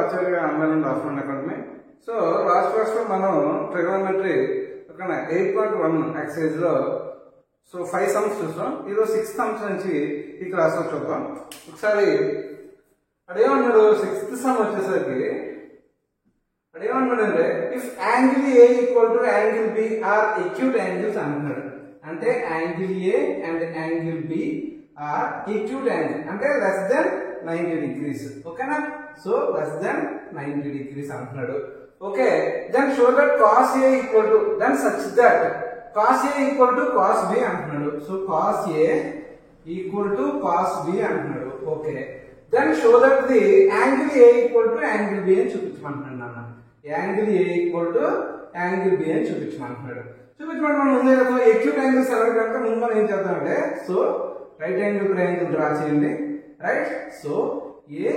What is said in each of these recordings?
ఆచార్య online offline academy. So last క్లాస్లో మనం trigonometry ఒక 8.1 ఎక్సైజ్లో సో 5 సమ్స్ చూసాం. ఈరోజు 6th సమ్స్ నుంచి ఈ క్లాస్లో చూద్దాం. ఒకసారి అదేమన్నాడు, 6th సమ్ వచ్చేసరికి అదేమన్నాడంటే if angle A equal to angle B are acute angles అంటున్నాడు. అంటే angle A and angle B are acute angle అంటే లెస్ దెన్ 90 degrees. ఓకేనా? సో లెస్ దెన్ 90 degrees అంటున్నాడు. Okay, then show that cos A equal to then such that cos A equal to cos B అంటున్నాడు. So cos A equal to cos B అంటున్నాడు. Okay, then show that the angle A equal to angle B అని చూపించమంటున్నాడు నాన్న. Angle A equal to angle B అని చూపించమంటున్నాడు. చూపించమంటే ముందే కదా acute angles ఎలా కనుక ముందు మనం ఏం చేద్దామంటే, so right angle triangle draw చేయండి. రైట్, సో ఏ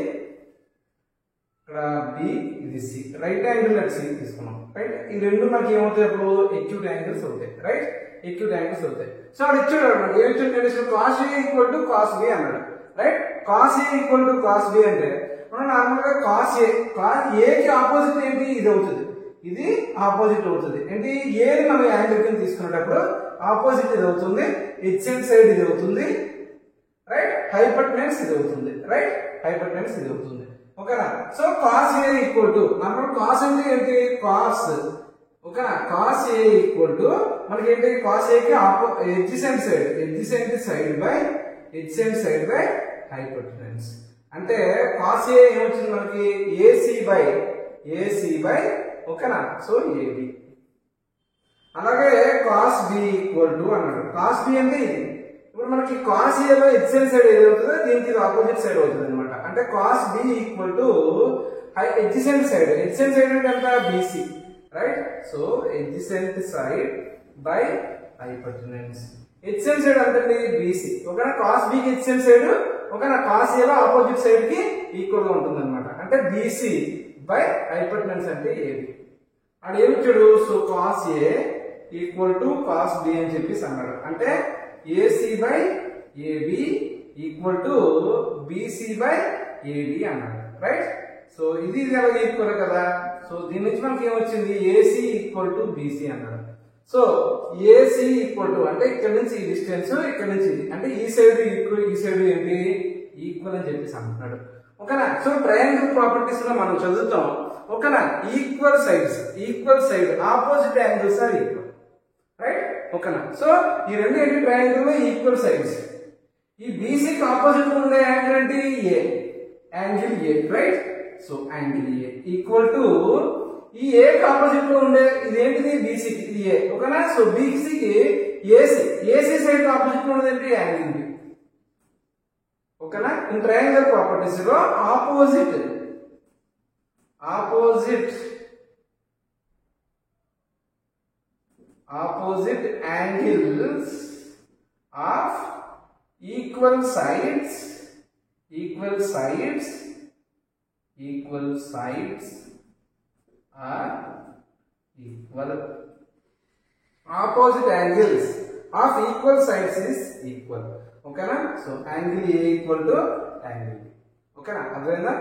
ఇక్కడ బి ఇది C, right angle at C తీసుకున్నాం. రైట్, ఈ రెండు మనకి ఏమవుతాయి అప్పుడు ఎక్యూట్ యాంగిల్స్ అవుతాయి. రైట్, ఎక్యూట్ యాంగిల్స్ అవుతాయి. సో అది ఇచ్చాడు అన్నమాట. ఏమి ఇచ్చాడు condition, cos A equal to cos B అన్నాడు. Right, cos A equal to cos B అంటే మనం నార్మల్ గా కాస్ ఏకి ఆపోజిట్ ఏంటి, ఇది అవుతుంది. ఇది ఆపోజిట్ అవుతుంది. ఏంటి, ఏని మనం యాంగిల్ కింద తీసుకునేటప్పుడు ఆపోజిట్ ఇది అవుతుంది, హెచ్ఎన్ సైడ్ ఇది అవుతుంది. రైట్, హైపోటెనస్ ఇది అవుతుంది. రైట్, హైపోటెనస్ ఇది అవుతుంది. ఓకేనా? So cos A equal to మనం కాస్ అంటే ఏంటి, కాస్. ఓకేనా? కాస్ ఏ ఈక్వల్ టు మనకి ఏంటి, కాస్ ఏకి ఎడ్జసెంట్ సైడ్ బై హైపోటెనస్. అంటే కాస్ ఏ ఏమొచ్చింది మనకి, ఏసీ బై ఓకేనా? So AB. అలాగే కాస్ బి ఈక్వల్ టు అన్నాడు. కాస్ బి అంటే ఇది. ఇప్పుడు మనకి కాస్ ఏలో హెచ్ఎన్ సైడ్ ఏది అవుతుందో దీనికి ఆపోజిట్ సైడ్ అవుతుంది అనమాట. అంటే cos B equal to adjacent side అంటే ఎంత, BC. Right, so adjacent side by hypotenuse. HN side అంతండి బీసీ. ఓకేనా? కాస్ బికి హెచ్ఎన్ సైడ్ ఓకేనా, కాస్ ఏలో ఆపోజిట్ సైడ్ కి ఈక్వల్ గా ఉంటుంది అనమాట. అంటే బీసీ బై హైపోటెనస్ అంటే ఏబి. అది ఏమి ఇచ్చాడు, so cos A equal to cos B అని చెప్పేసి అన్నాడు. అంటే AC by AB equal to BC by AB అన్నాడు. రైట్, సో ఇది ఎలాగ ఈక్వల్ కదా. సో దీని నుంచి మనకి ఏమొచ్చింది, ఏసీ ఈక్వల్ టు బీసీ అన్నాడు. సో ఏసీ ఈక్వల్ టు అంటే ఇక్కడ నుంచి ఈ డిస్టెన్స్, ఇక్కడ నుంచి ఇది అంటే ఈ సైడ్ ఈక్వల్, ఈ సైడ్ ఏంటి ఈక్వల్ అని చెప్పేసి అంటున్నాడు. ఓకేనా? సో ట్రయాంగిల్ ప్రాపర్టీస్ లో మనం చదువుతాం. ఓకేనా? Equal side opposite angles are equal. Right, ఓకేనా? సో ఈ రెండు ఏంటి, ట్రయాంగిల్ లో ఈక్వల్ సైడ్స్. ఈ బీసీకి ఆపోజిట్ ఉండే యాంగిల్ ఏంటి, A, angle A. Right, so angle A equal to ఈ ఏకి ఆపోజిట్ లో ఉండే ఇది ఏంటిది, బీసీకి ఇది ఏ. ఓకేనా? సో బీసీకి ఏసీ సైడ్ ఆపోజిట్ లో ఉండేది ఏంటి, యాంగిల్ బి. ఓకేనా? ఇన్ ట్రయాంగిల్ ప్రాపర్టీస్ లో opposite angles of equal sides are equal. Opposite angles of equal sides is equal. ఓకేనా? So angle A equal to angle B. ఓకేనా? అర్థమైందా?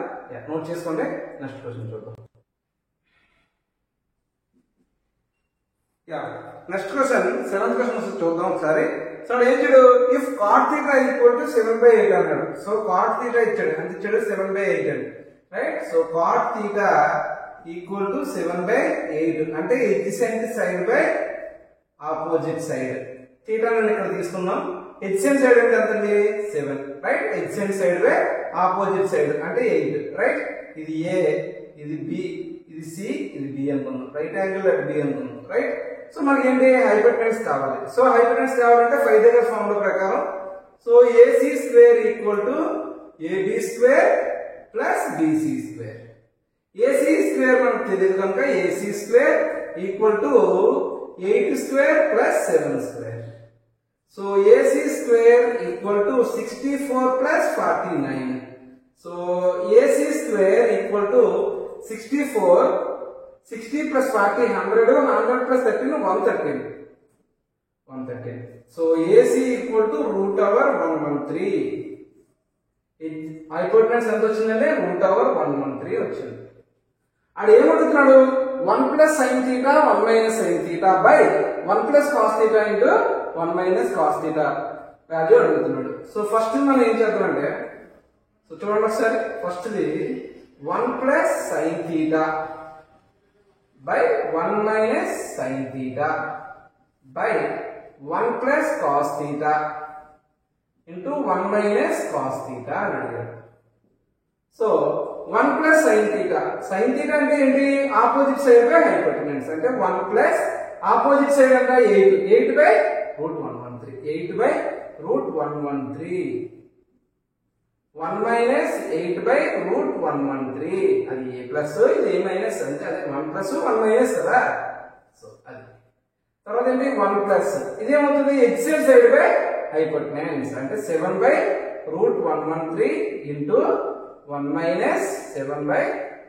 నోట్ చేసుకోండి. నెక్స్ట్ క్వశ్చన్ చూద్దాం. నెక్స్ట్ క్వశ్చన్ 7th క్వశ్చన్ చూద్దాం ఒకసారి. So ఏం చూడు, if cot theta equal to 7/8 అన్నాడు. సో కాట్ థీటా ఇచ్చాడు, ఎంత ఇచ్చాడు, 7/8 అని. Right, so cot theta equal to 7/8 అంటే adjacent side by opposite side. Theta నేను ఇక్కడ తీసుకున్నాం. హెచ్ఎన్ సైడ్ అంటే ఎంతండి, 7. Right, HN side by opposite side అంటే 8. రైట్, ఇది ఏ, ఇది బి, ఇది సి, ఇది బి అనుకున్నాం. రైట్ యాంగిల్ అట్ బి అనుకున్నాం. రైట్, సో మనకి ఏంటి, హైపోటెనస్ కావాలి. సో హైపోటెనస్ కావాలంటే పైథాగరస్ ఫార్ములా ప్రకారం so AC square equal to AB square plus BC square. AC square మనకు తెలియదు కనుక AC square equal to 8 square plus 7 square. So AC square equal to 64 plus 49. So AC square equal to 64, 60 plus 40 100, 100 plus 13 113. So AC equal to root over 113. Hypotenuse ఎంత వచ్చిందంటే root over 113 వచ్చింది. అది ఏమడుగుతున్నాడు 1 plus sine theta 1 minus sine theta by 1 plus cos theta into 1 minus cos theta value అడుగుతున్నాడు. So first మనం ఏం చేద్దామంటే, so చూడండి ఒకసారి, ఫస్ట్ది 1 plus sine theta by 1 minus sine theta by 1 plus cos theta into 1 minus cos theta అని అడిగాడు. So 1 plus sine theta, sine theta అంటే ఏంటి, ఆపోజిట్ సైడ్ బై హైపోటెన్యూస్, అంటే 1 ప్లస్ ఆపోజిట్ సైడ్ అంటే 8 by root 113, 8 by root 113, 1 minus 8 by root 113, అది ఏ plus ఇది ఏ minus, అంటే అదే 1 ప్లస్ 1 మైనస్ కదా. సో అది తర్వాత ఏంటి 1 ప్లస్ ఇదేమవుతుంది ఎగ్జిట్ సైడ్ బై హైపోటెన్యూస్, అంటే 7 by root 113 into 1 minus 7 by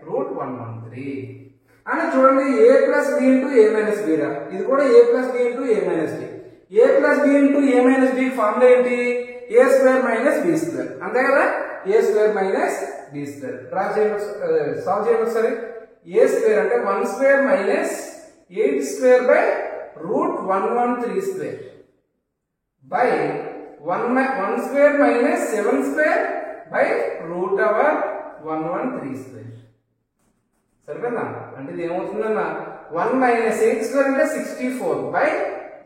root 113. అని చూడండి A plus B into A minus B రా, ఇది కూడా A plus B into A minus B. A plus B into A minus B formula ఏంటి, A square minus B square, అంతే కదా. A square minus B square draw చేయండి, solve చేయండి ఒకసారి. A square అంటే 1 square minus 8 square by root 113 square by 1 square minus 7 square by root over 113 square. సరిపోయిందా, అంటే ఇది ఏమవుతుందన్నా 1 మైనస్ 8 స్క్వేర్ అంటే 64 బై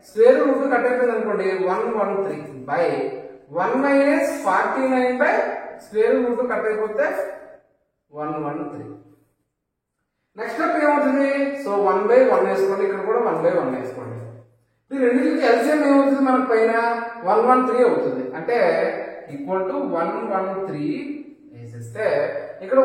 స్క్వేర్ రూట్ కట్ అయిపోయింది అనుకోండి 113 by 1 minus 49 by square root cut అయిపోతే 113. నెక్స్ట్ స్టెప్ ఏమవుతుంది, సో 1 బై 1 వేసుకోండి, ఇక్కడ కూడా 1 బై 1 వేసుకోండి. ఈ రెండింటికి ఎల్సిఎం ఏమవుతుంది మనకు పైన 113 అవుతుంది, అంటే ఈక్వల్ టు 113 వేసేస్తే ఇక్కడ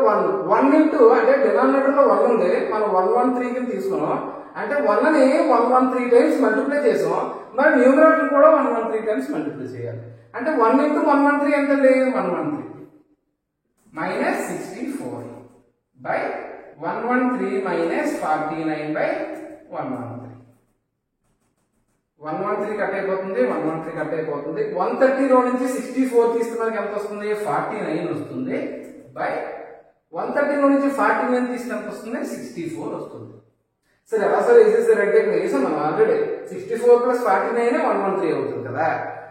1 ఇంటూ అంటే డినామినేటర్ లో 1 ఉంది, మనం 113 కింద తీసుకున్నాం, అంటే 1 ని 113 టైమ్స్ మల్టిప్లై చేసాం, మరి న్యూమరేటర్ కూడా 113 టైమ్స్ మల్టిప్లై చేయాలి. అంటే 1 ఇంటూ 113 ఎంతండి 113 minus 64 by 113 minus 49 by 113. 113 cut అయిపోతుంది, 113 కట్ అయిపోతుంది. 130 లో నుంచి 64 తీస్తే మనకి ఎంత వస్తుంది 49 వస్తుంది బై 130 లో నుంచి 49 తీస్తే ఎంత వస్తుంది 64 వస్తుంది. సరే ఎలా సార్ వేసేసారంటే ఇక్కడ వేసాం మనం ఆల్రెడీ 64 ప్లస్ 49 113 అవుతుంది కదా,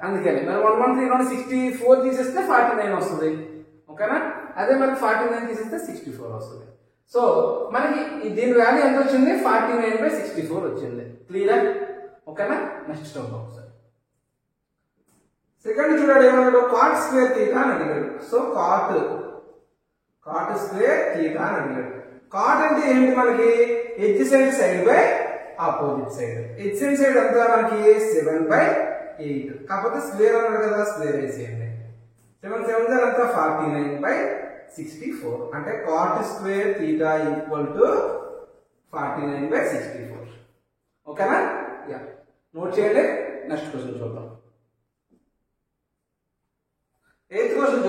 అందుకని మరి 113 లో 64 తీసేస్తే 49 వస్తుంది, ఓకేనా. అదే మరి 49 తీసేస్తే 64 వస్తుంది. సో మనకి దీని వాల్యూ ఎంత వచ్చింది 49 బై 64 వచ్చింది. క్లియరా, ఓకేనా. నెక్స్ట్ స్టెప్ ఒకసారి సెకండ్ చూడండి, ఏమన్నాడు కాట్ స్క్వేర్ థీటా అని అడిగాడు. సో కాట్ స్క్వేర్ థీటా అని అడిగాడు. కాట్ అంటే ఏంటి మనకి adjacent side by opposite side. Adjacent side ఎంత మనకి 7 బై 8, కాకపోతే స్క్వేర్ అన్నాడు కదా, స్క్వేర్ వేసేయండి. 7 7 అంతా 49 బై 64, అంటే cot square theta equal to 49 by 64, ఓకేనా. యా నోట్ చేయండి. నెక్స్ట్ క్వశ్చన్ చూద్దాం. ఎయిత్ క్వశ్చన్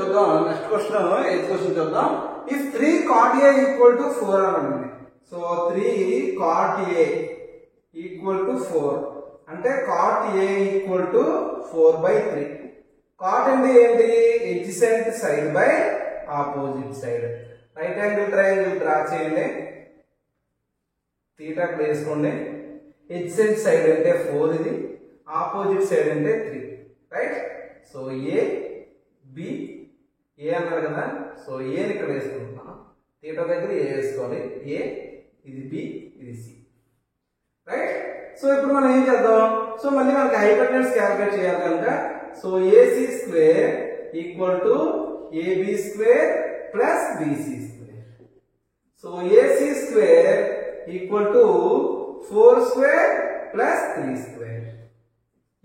చూద్దాం. If 3 cot A equal to 4 అని ఉంది. So 3 cot A equal to 4 అంటే cot A equal to 4/3. cot అంటే ఏంటి adjacent side by opposite side. Right angle triangle draw చేయండి, థీటా వేసుకోండి. ఎడ్జసెంట్ సైడ్ అంటే 4, ఇది ఆపోజిట్ సైడ్ అంటే 3, రైట్. సో ఏ బి, ఏ అన్నారు కదా, సో ఏని ఇక్కడ వేసుకుంటున్నాం, థీటా దగ్గర ఏ వేసుకోవాలి, ఏ ఇది బి ఇది సి, రైట్. సో ఇప్పుడు మనం ఏం చేద్దాం, సో మళ్ళీ మనకి హైపోటెన్యూస్ క్యాలిక్యులేట్ చేయాలి కనుక so AC square equal to AB square plus BC square. So AC square equal to 4 square plus 3 square.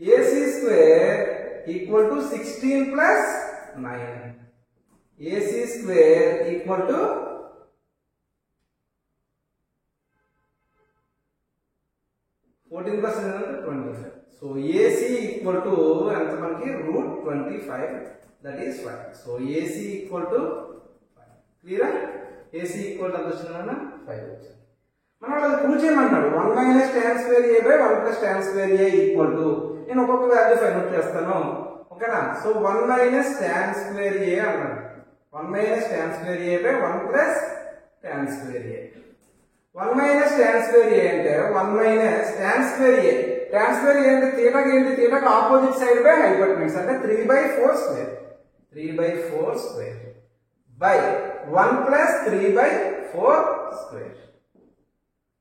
AC square equal to 16 plus 9. AC square equal to 14 plus 25. So AC equal to ఎంత మనకి root 25, that is 5. So AC equal to 5. క్లియరా, AC equal to ఎంత వచ్చిందన్న 5 వచ్చింది. మనం అది prove చేయమంటాడు 1 minus tan square A by 1 plus tan square A equal to, నేను ఒక్కొక్క వాల్యూ ఫైండ్ అవుట్ చేస్తాను, ఓకేనా. So 1 minus tan square A అన్నాడు, 1 minus tan square A by 1 plus tan square A. 1 minus tan square A అంటే 1 minus tan square A. tan square A అంటే తీటాకి ఏంటి, తీటాకి ఆపోజిట్ సైడ్ బై హైపోటెన్యూస్ అంటే 3/4 square, 3/4 square by 1 plus 3/4 square.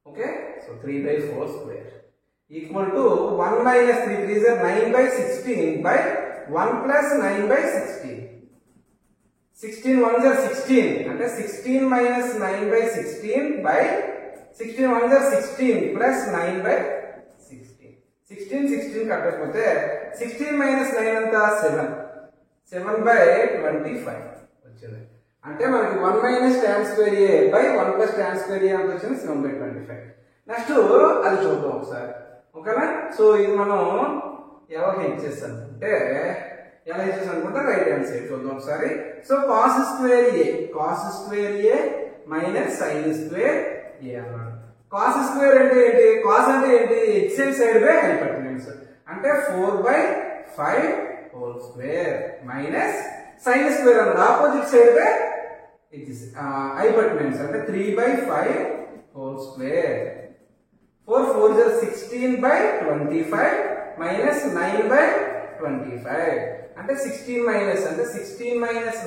Okay, so 3/4 square equal to 1 minus 3 3 is 9/16 by 1 plus 9/16. 16 1s are 16 అంటే 16 minus 9/16 by 16 1s are 16 plus 9/16. 16 16 కట్టకపోతే 16 minus 9 అంతా 7, 7/25 వచ్చింది. అంటే మనకి 1 minus tan square A by 1 plus tan square A అంత వచ్చింది 7/25. Next అది చూద్దాం ఒకసారి. ఓకేనా, సో ఇది మనం ఎలా హెచ్ అనుకుంటే రైట్ హ్యాండ్ సైడ్ చూద్దాం ఒకసారి. So cos square A minus sine square A అన్నాడు. కాస్ స్క్వేర్ అంటే ఏంటి, కాస్ అంటే ఏంటి, ఎక్సెల్ సైడ్ బై హైపోటెన్యూస్ అంటే 4/5 whole square minus sine square అన్నాడు ఆపోజిట్ సైడ్ బై హైపోటెన్యూస్ అంటే 3/5 హోల్ స్క్వేర్. 4 4 is 16/25 minus 9/25 అంటే 16 minus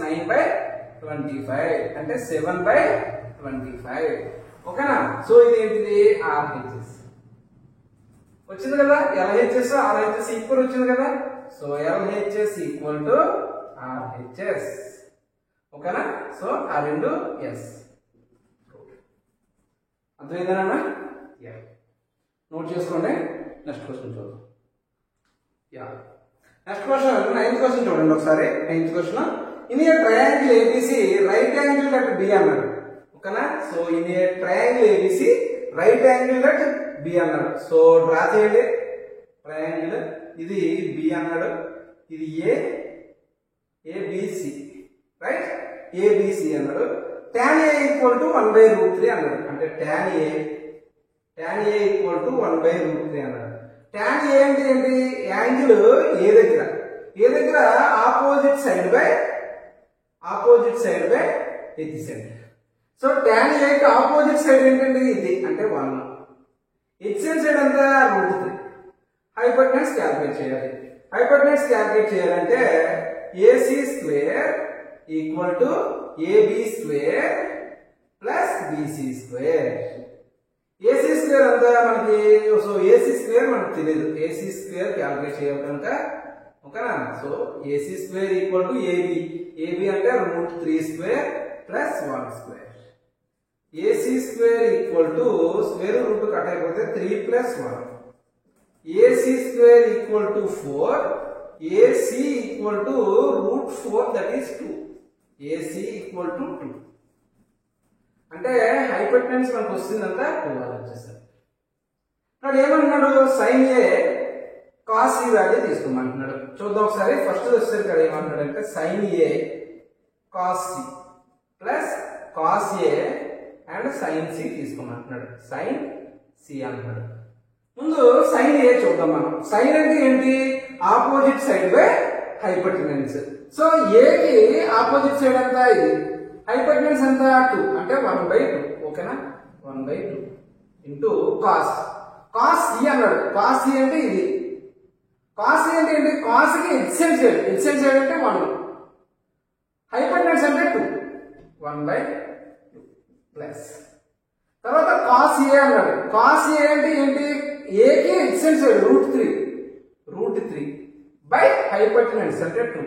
9/25 అంటే 7/25. ఓకేనా, సో ఇది ఏంటిది RHS వచ్చింది కదా. LHS RHS ఈక్వల్ వచ్చింది కదా. So LHS equal to RHS. ఓకేనా, సో ఆ రెండు ఎస్ అర్థమైందేనా. నోట్ చేసుకోండి. నెక్స్ట్ క్వశ్చన్ చూద్దాం. నెక్స్ట్ క్వశ్చన్ 9th క్వశ్చన్ చూడండి ఒకసారి. 9th question, in a triangle ABC right angle at B అన్నాడు. ఓకేనా, so in a triangle ABC right angle at B అన్నాడు. సో డ్రా చేయండి ట్రయాంగిల్. ఇది B అన్నాడు, ఇది ABC రైట్, ABC అన్నాడు. tan A ఈక్వల్ టు 1/√3 అన్నాడు. అంటే tan A ఈక్వల్ టు 1/√3 అన్నాడు. tan A అంటే ఏంటి, యాంగిల్ ఏ దగ్గర opposite side by H side. So tan A కి ఆపోజిట్ సైడ్ ఏంటంటే ఇది అంటే 1, హెచ్ సైడ్ అంతా √3. హైపోటెన్యూస్ క్యాలిక్యులేట్ చేయాలంటే AC square equal to AB square plus BC square. AC square అంతా మనకి, సో AC స్క్వేర్ మనకు తెలియదు, AC స్క్వేర్ క్యాలిక్యులేట్ చేయాలి కనుక. ఓకేనా, so AC square equal to AB అంటే √3 square plus 1 square. AC square equal to square root cut అయిపోతే 3 plus 1. AC square equal to 4. AC equal to √4 that is 2. AC equal to 2 అంటే hypotenuse మనకు వస్తుందంతా 2 అని వచ్చేసరికి. ఇప్పుడు ఏమంటున్నాడు, సైన్ ఏ కాస్ ఈ value తీసుకోమంటున్నాడు. చూద్దాం ఒకసారి. ఫస్ట్ వచ్చేసరికి ఇక్కడ ఏమంటున్నాడు అంటే sine A cos C plus cos A and sine C తీసుకోమంటున్నాడు. సైన్ సి అంటున్నాడు. ముందు సైన్ ఏ చూద్దాం మనం. సైన్ అంటే ఏంటి, opposite side by hypotenuse. So A కి ఆపోజిట్ సైడ్ అంతా ఇది, హైపోటెన్యూస్ అంతా 2 అంటే 1/2. ఓకేనా, 1/2 ఇంటూ కాస్ సి అన్నాడు. కాస్ సి అంటే ఇది. కాస్ సి అంటే ఏంటి, కాస్ కి హెచ్ఎల్ సైడ్ అంటే 1, హైపోటెన్యూస్ అంటే 2, 1/2 ప్లస్ తర్వాత కాస్ ఏ అన్నాడు. కాస్ ఏ అంటే ఏంటి, ఏ కి హెచ్ఎల్ సైడ్ √3 బై హైపోటెన్యూస్ అంటే 2.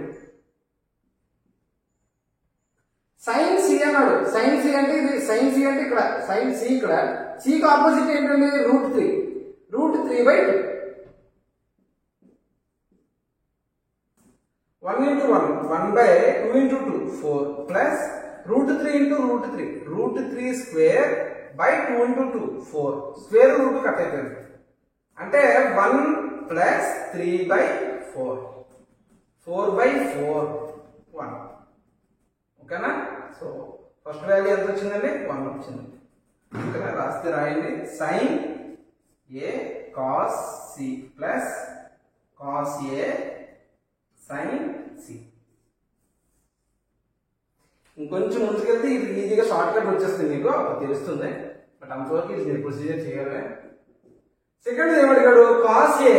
సైన్ సి అన్నాడు. సైన్ సి అంటే ఇది, సైన్ సి అంటే ఇక్కడ, సైన్ సి ఇక్కడ, సి కి ఆపోజిట్ ఏంటండి √3/2. 1 into 1, 1/2 into 2, 4 plus √3 into √3 square by 2 into 2, 4 square root cut అవుతుంది అంటే 1 plus 3/4, 4/4, 1. ఓకేనా, సో ఫస్ట్ వాల్యూ ఎంత వచ్చిందండి, 1 వచ్చింది. ఓకేనా, రాస్తే రాయండి. Sine A cos C plus cos A sine C. ఇంకొంచెం ముందుకెళ్తే ఇది ఈజీగా షార్ట్ కట్ వచ్చేస్తుంది, మీకు తెలుస్తుంది. బట్ అంతవరకు ఇది ప్రొసీజర్ చేయాలి. సెకండ్ ఏమడిగాడు, కాస్ ఏ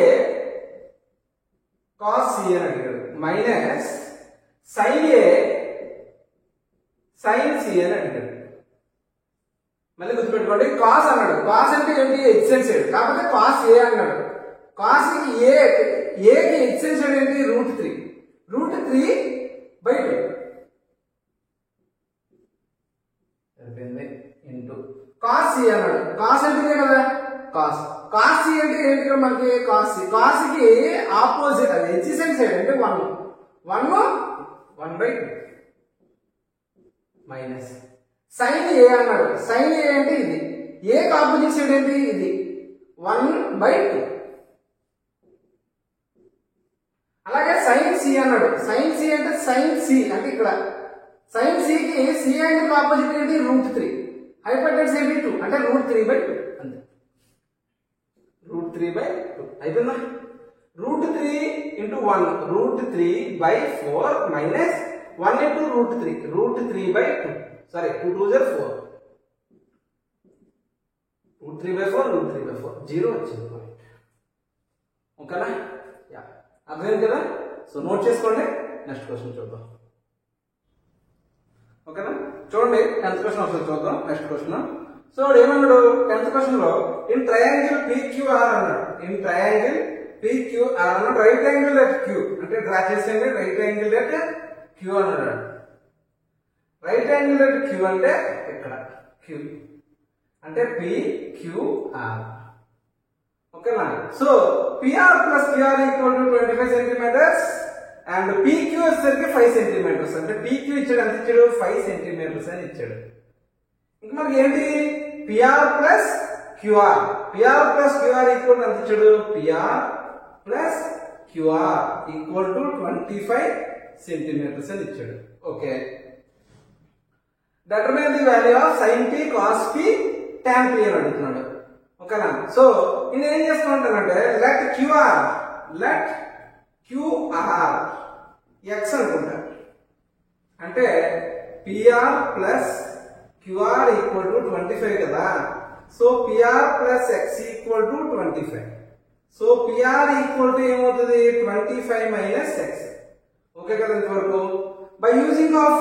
అని అడిగాడు మైనస్ సైన్ ఏ సైన్ సి అని అడిగాడు. మళ్ళీ గుర్తుపెట్టుకోండి, కాస్ అన్నాడు. కాస్ అంటే ఏంటి, ఎక్స్టెన్స్ సైడ్. కాకపోతే కాస్ ఏ అన్నాడు. కాస్ కి ఏకి ఎక్స్టెన్స్ సైడ్ ఏంటి, √3. √3/2 ఇంటూ కాస్ సి అన్నాడు. కాస్ అంటే కదా కాస్ సి అంటే ఏంటి మనకి, కాస్ కి ఆపోజిట్ అది ఎడ్జసెంట్ సైడ్ అంటే 1/2 మైనస్ సైన్ ఏ అన్నాడు. సైన్ ఏ అంటే ఇది, ఏ కి ఆపోజిట్ సైడ్ ఏంటి, ఇది 1/2. అలాగే సైన్ సి అన్నాడు. సైన్ సి అంటే సైన్ సి అంటే ఇక్కడ సైన్ సి కి సి యాంగిల్ ఆపోజిట్ ఏంటి, √3. హైపోటెన్యూస్ ఏంటి 2 అంటే √3/2 అంతే. √3/2 అయిపోయిందా. √3 into 1 √3/4 minus 1 into √3 √3/2. Sorry 2 2s are 4. √3/4 0 వచ్చింది. ఓకేనా, అర్థమైంది కదా. సో నోట్ చేసుకోండి, నెక్స్ట్ క్వశ్చన్ చూద్దాం. ఓకేనా, చూడండి 10th క్వశ్చన్ ఒకసారి చూద్దాం. Next question. సో ఏమన్నాడు 10th క్వశ్చన్ లో, ఇన్ ట్రయాంగిల్ PQR అన్నాడు. ఇన్ ట్రయాంగిల్ PQR అన్నాడు. రైట్ యాంగిల్ ఎట్ Q అంటే డ్రా చేసేయండి. రైట్ యాంగిల్ ఎట్ Q అన్నాడు. రైట్ యాంగిల్ ఎట్ Q అంటే ఇక్కడ Q అంటే PQR. ఓకేనా. So PR plus QR equal to 25 centimeters and PQ వచ్చేసరికి 5 centimeters. అంటే PQ ఇచ్చాడు, ఎంత ఇచ్చాడు, 5 centimeters అని ఇచ్చాడు. ఇంకా మనకి ఏంటి, PR plus QR equal to ఎంత ఇచ్చాడు, PR plus QR equal to 25 centimeters అని ఇచ్చాడు. Okay, determine the value of sin P, cos P, tan P అని అడుగుతున్నాడు. ఓకేనా. సో ఇది ఏం చేస్తున్నానంటే let QR x అనుకుంటా. అంటే PR plus QR equal to 25 కదా. So PR plus x equal to 25. So PR equal to ఏమవుతుంది, 25 minus x. ఓకే కదా ఇంతవరకు. by using of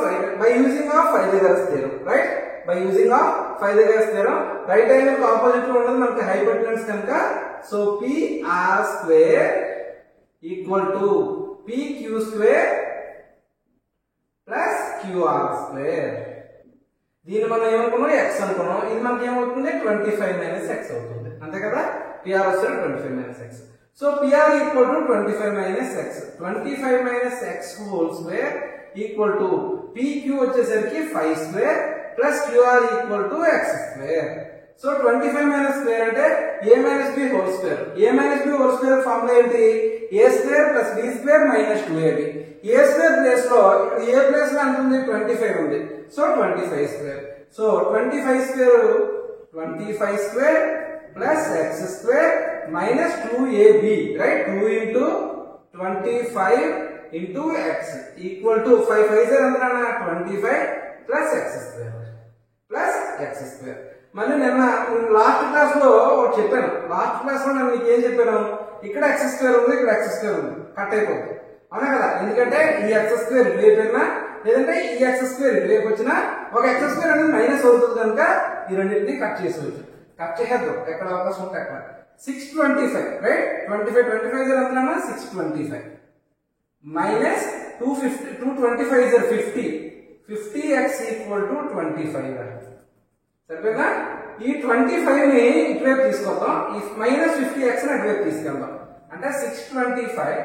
Pythagoras theorem, right? by using of Pythagoras theorem, right angle కి opposite లో ఉన్నది మనకి hypotenuse కనుక, so PR square equal to PQ square plus QR square. దీన్ని మనం ఏమనుకున్నాం, x అనుకున్నాం. ఇది మనకి ఏమవుతుంది, 25 minus x అవుతుంది. అంతే కదా. PR వస్తుంది 25 minus x. So PR equal to 25 minus x. 25 minus x whole square equal to PQ వచ్చేసరికి 5 square plus QR equal to x square. So 25 minus square అంటే a minus b whole square. a minus b whole square formula ఏంటి, a square plus b square minus 2ab. a square place లో a place లో ఎంత ఉంది, 25 ఉంది. So 25 square. So 25 square plus x square minus 2ab, right? 2 into 25 into x equal to 5 5 ఎంత 25 plus x square. మళ్ళీ నిన్న last class లో చెప్పాను. లాస్ట్ క్లాస్ లో నేను మీకు ఏం చెప్పాను, ఇక్కడ x square ఉంది, ఇక్కడ x square ఉంది, కట్ అయిపోతుంది. అవునా కదా. ఎందుకంటే ఈ x square ఇటువైపు అయినా లేదంటే ఈ x square ఇటువైపు వచ్చినా ఒక x square అనేది మైనస్ అవుతుంది కనుక ఈ రెండింటిని కట్ చేసేవచ్చు. కట్ చేసేద్దాం, ఎక్కడ అవకాశం ఉంటే అక్కడ. 625, రైట్? 25 ఎంత 625 మైనస్ 225 50x equal to 25. సరిపోయిందా. ఈ 25 ని ఇటువైపు తీసుకొద్దాం, ఈ మైనస్ 50x ని అటువైపు తీసుకెళ్దాం. అంటే 625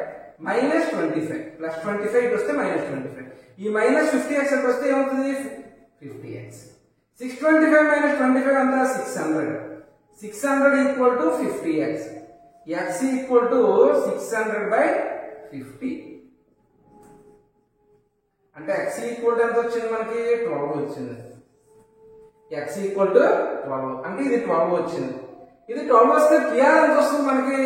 మైనస్ 25 ప్లస్ 25 ఇటు వస్తే మైనస్ 25. ఈ మైనస్ 50x ఇటు వస్తే ఏమవుతుంది, 50x. 625 మైనస్ 25 అంతా 600. 600 equal to 50x. x equal to 600/50. అంటే x ఈక్వల్ టు ఎంత వచ్చింది మనకి, 12 వచ్చింది. x ఈక్వల్ టు 12 అంటే ఇది 12 వచ్చింది. ఇది 12 వస్తే PR ఎంత వస్తుంది మనకి,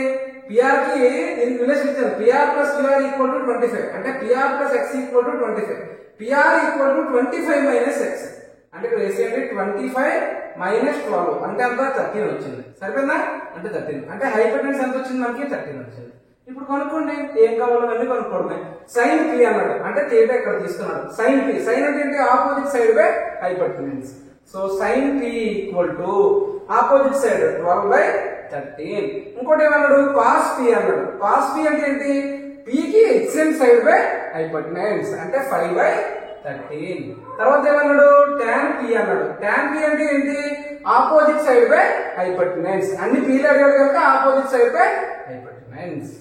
PR కి దీనికి రిలేషన్ ఇచ్చాను. PR plus QR equal to 25 అంటే PR plus x equal to 25. PR equal to 25 minus x అంటే ఇక్కడ వేసేయండి 25 - 12 అంటే అంత 13 వచ్చింది. సరిపోయిందా? అంటే 13 అంటే హైపోటెన్యూస్ ఎంత వచ్చింది మనకి? 13 వచ్చింది. ఇప్పుడు కనుక్కోండి, ఏం కావాలో అన్నీ కనుక్కోండి. సైన్ పి అన్నాడు అంటే థీటా ఇక్కడ తీసుకున్నాడు. సైన్ పి, సైన్ అంటే ఏంటి? Opposite side by hypotenuse. So sine P equal to opposite side 12/13. ఇంకోటి ఏమన్నాడు? కాస్ పి అన్నాడు. కాస్ పి అంటే ఏంటి? పికి ఎక్స్టెంట్ సైడ్ బై హైపోటెన్యూస్ అంటే 5/13. తర్వాత ఏమన్నాడు? tan పి అన్నాడు. tan పి అంటే ఏంటి? Opposite side by hypotenuse. అన్ని పీలు అడిగాడు కనుక ఆపోజిట్ సైడ్ బై హైపోటెన్యూస్.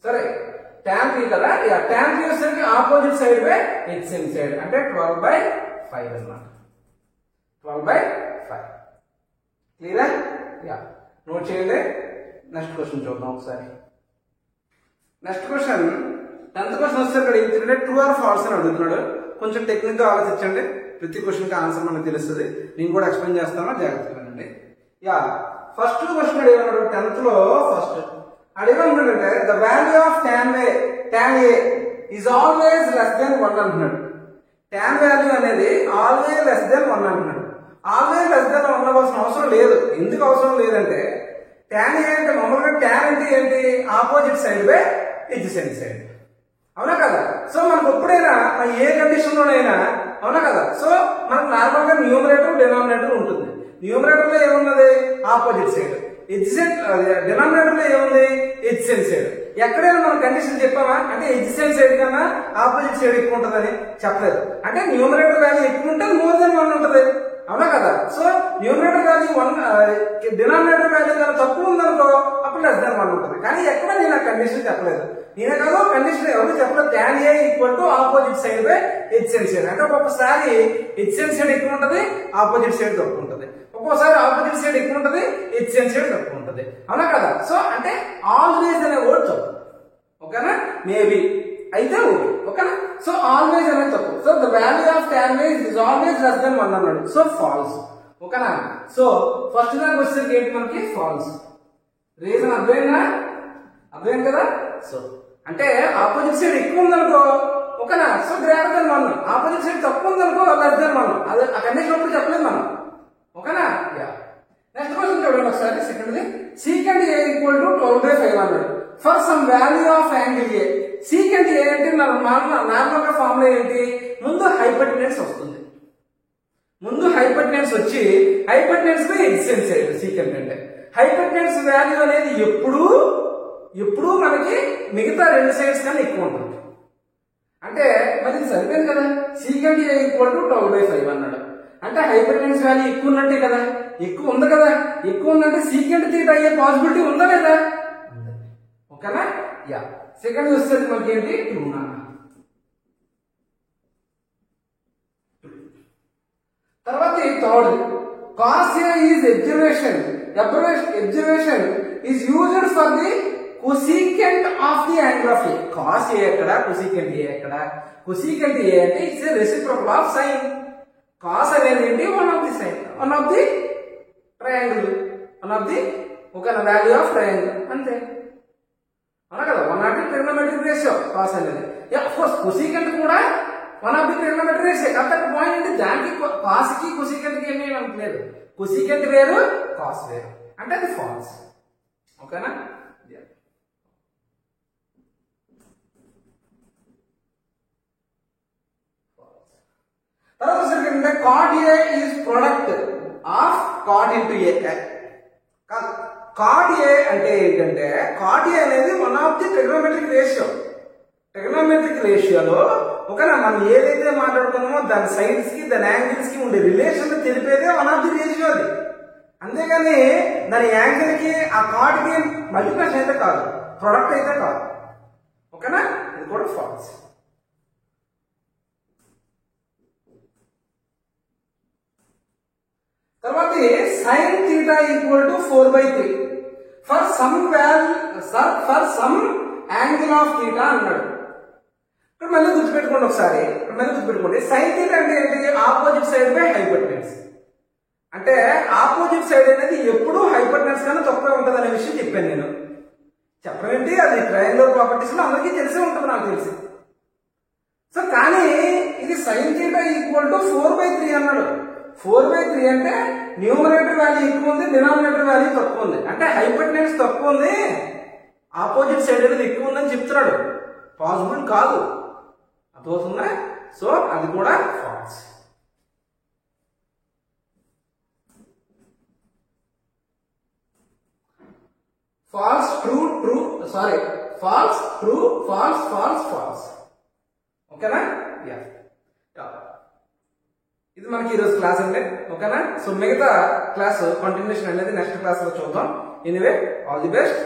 సరే, tan పి కదా, tan పి వచ్చేసరికి opposite side by adjacent side అంటే 12/5 అన్నమాట. 12/5. క్లియరా? నోట్ చేయండి. నెక్స్ట్ క్వశ్చన్ చూద్దాం ఒకసారి. నెక్స్ట్ క్వశ్చన్ 10th క్వశ్చన్ వస్తే ఇక్కడ ఏంటంటే ట్రూ ఆర్ ఫాల్స్ అని అడుగుతున్నాడు. కొంచెం టెక్నిక్ గా ఆలోచించండి. ప్రతి క్వశ్చన్ కి ఆన్సర్ మనకు తెలుస్తుంది. నేను కూడా ఎక్స్ప్లెయిన్ చేస్తాను, జాగ్రత్తగా వినండి. ఫస్ట్ క్వశ్చన్ అడిగాడు 10th లో. ఫస్ట్ అడిగేమంటే the value of tan A is always less than 1 అంటున్నాడు. tan వాల్యూ అనేది ఆల్వేస్ లెస్ దెన్ 1 అంటున్నాడు. ఆల్వేస్ లెస్ దెన్ 1 అవ్వాల్సిన అవసరం లేదు. ఎందుకు అవసరం లేదంటే tan A అంటే మామూలుగా tan అంటే ఏంటి? Opposite side by adjacent side. అవునా కదా? సో మనకు ఎప్పుడైనా ఏ కండిషన్ లోనైనా, అవునా కదా? సో మనకు నార్మల్ గా న్యూమరేటర్ డినామినేటర్ ఉంటుంది. న్యూమరేటర్ లో ఏమున్నది? Opposite side. ఎడ్జసెంట్ డినామినేటర్ లో ఏముంది? Adjacent side. ఎక్కడైనా మనం కండిషన్ చెప్పామా అంటే ఎడ్జసెంట్ సైడ్ కన్నా ఆపోజిట్ సైడ్ ఎక్కువ ఉంటుందని చెప్పలేదు. అంటే న్యూమరేటర్ వాల్యూ ఎక్కువ ఉంటుంది, మోర్ దెన్ 1 ఉంటుంది. అవునా కదా? So numerator value 1, denominator value కన్నా తక్కువ ఉందనుకో అప్పుడు లెస్ దెన్ 1 ఉంటుంది. కానీ ఎక్కడ నేను ఆ కండిషన్ చెప్పలేదు. నేనే కాదు కండిషన్ ఎవరు చెప్పలేదు. tan A equal to opposite side by adjacent side. అంటే ఒక్కొక్కసారి ఎడ్జసెంట్ సైడ్ ఎక్కువ ఉంటుంది, ఆపోజిట్ సైడ్ తక్కువ ఉంటుంది. ఒక్కోసారి ఆపోజిట్ సైడ్ ఎక్కువ ఉంటుంది, ఎడ్జసెంట్ సైడ్ తక్కువ ఉంటుంది. అవునా కదా? సో అంటే ఆల్వేస్ అనే వర్డ్ తప్పు. ఓకేనా? మేబీ అయితే ఓకే. ఓకేనా? సో ఆల్వేస్ అనేది తప్పు. So the value of tan A is always less than 1 అన్నాడు. So false. ఓకేనా? సో ఫస్ట్ దానికి వచ్చేసరికి ఏంటి మనకి? ఫాల్స్. రీజన్ అర్థమైందా? అర్థమైంది కదా? సో అంటే ఆపోజిట్ సైడ్ ఎక్కువ ఉందనుకో ఓకేనా? So greater than 1. Opposite side తక్కువ ఉందనుకో లెస్ దెన్ 1. అదే ఆ కండిషన్ అప్పుడు చెప్పలేదు మనం. ఓకేనా? నెక్స్ట్ క్వశ్చన్ చూడండి ఒకసారి. సెకండ్ది సీకెంట్ A ఈక్వల్ టు 12/5 అన్నాడు. For some value of angle A. Secant A అంటే నార్మల్ గా ఫార్ములా ఏంటి? ముందు హైపోటెన్యూస్ వస్తుంది. ముందు హైపోటెన్యూస్ వచ్చి hypotenuse by adjacent side. Secant అంటే హైపోటెన్యూస్ వాల్యూ అనేది ఎప్పుడు మనకి మిగతా రెండు సైడ్స్ కన్నా ఎక్కువ ఉంటుంది. అంటే మరి సరిపోయింది కదా? సీకెంట్ A ఈక్వల్ టు 12/5 అన్నాడు. అంటే హైపోటెన్యూస్ వాల్యూ ఎక్కువ ఉన్నట్టే కదా? ఎక్కువ ఉంది కదా? ఎక్కువ ఉందంటే సీకెంట్ థీటా అయ్యే పాసిబిలిటీ ఉందా లేదా? ఓకేనా? సెకండ్ వచ్చేసరికి మనకి ఏంటి? 2. తర్వాత third cos A is observation is used for the cosecant of the angle of A. cos A ఎక్కడ? cosecant A ఎక్కడ? cosecant A అంటే it's a reciprocal of sin. cos అనేది ఏంటి? One of the sine, one of the triangle, one of the ఒక value of triangle అంతే. అవునా కదా? One of the trigonometric ratio cos అనేది. ఆఫ్ కోర్స్ cosecant కూడా one of the trigonometric ratio. కాబట్టి point ఏంటి? దానికి cos కి cosecant కి ఏమీ లేదు. cosecant వేరు, cos వేరు. అంటే అది ఫాల్స్. ఓకేనా? తర్వాత ఏంటంటే cot A is product of cot into A. cot A అంటే ఏంటంటే cot A అనేది one of the trigonometric ratio. Trigonometric రేషియోలో ఓకేనా మనం ఏదైతే మాట్లాడుకున్నామో దాని సైడ్స్ కి దాని యాంగిల్స్ కి ఉండే రిలేషన్ తెలిపేదే వన్ ఆఫ్ ది రేషియో అది. అంతేగాని దాని యాంగిల్ కి ఆ cot కి మల్టిప్లికేషన్ అయితే కాదు, ప్రొడక్ట్ అయితే కాదు. ఓకేనా? ఇది కూడా ఫాల్స్. తర్వాత sin theta equal to 4/3 for some angle of theta అన్నాడు. ఇక్కడ మళ్ళీ గుర్తుపెట్టుకోండి ఒకసారి. sin theta అంటే ఏంటి? Opposite side by hypotenuse. అంటే ఆపోజిట్ సైడ్ అనేది ఎప్పుడు హైపోటెన్యూస్ కన్నా తక్కువే ఉంటుంది అనే విషయం చెప్పాను నేను. చెప్పడం ఏంటి? అది ట్రయాంగులర్ ప్రాపర్టీస్ లో అందరికీ తెలిసే ఉంటుంది, నాకు తెలిసి. సో కానీ ఇది sin theta ఈక్వల్ టు 4/3 అన్నాడు. 4/3 అంటే న్యూమరేటర్ వాల్యూ ఎక్కువ ఉంది, డినామినేటర్ వాల్యూ తక్కువ ఉంది. అంటే హైపోటెన్యూస్ తక్కువ ఉంది, ఆపోజిట్ సైడ్ అనేది ఎక్కువ ఉందని చెప్తున్నాడు. పాసిబుల్ కాదు, అర్థమవుతుందా? సో అది కూడా false. False true true sorry false true false false false. ఓకేనా? యా, ఇది మనకి ఈరోజు క్లాస్ అండి. ఓకేనా? సో మిగతా క్లాస్ కంటిన్యూషన్ అనేది నెక్స్ట్ క్లాస్ లో చూద్దాం. Anyway, all the best.